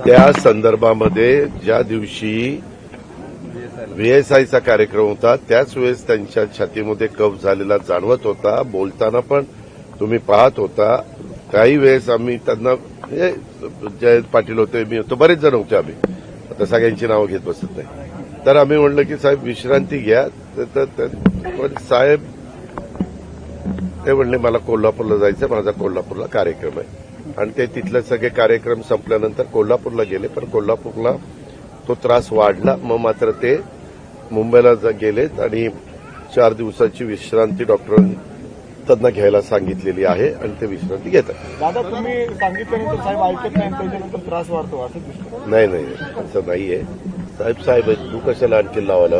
त्या संदर्भामध्ये ज्या दिवशी व्हीएसआयचा कार्यक्रम होता त्याच वेळेस त्यांच्या छातीमध्ये कफ झालेला जाणवत होता. बोलताना पण तुम्ही पाहत होता. काही वेळेस आम्ही त्यांना जयंत पाटील होते, मी होतो, बरेच जण होते. आम्ही आता सगळ्यांची नावं घेत बसत नाही. तर आम्ही म्हणलं की साहेब विश्रांती घ्या. पण साहेब ते म्हणले मला कोल्हापूरला जायचं, माझा कोल्हापूरला कार्यक्रम आहे. आणि ते तिथले सगळे कार्यक्रम संपल्यानंतर कोल्हापूरला गेले. पण कोल्हापूरला तो त्रास वाढला. मग मात्र ते मुंबईला गेलेत आणि 4 दिवसाची विश्रांती डॉक्टरांनी त्यांना घ्यायला सांगितलेली आहे आणि ते विश्रांती घेतात. दादा, तुम्ही सांगितल्यानंतर साहेब ऐकत नाही, त्याच्यानंतर त्रास वाढतो असं दिसतं. नाही असं नाहीये. साहेब आहेत, तू कशाला आणखी लावायला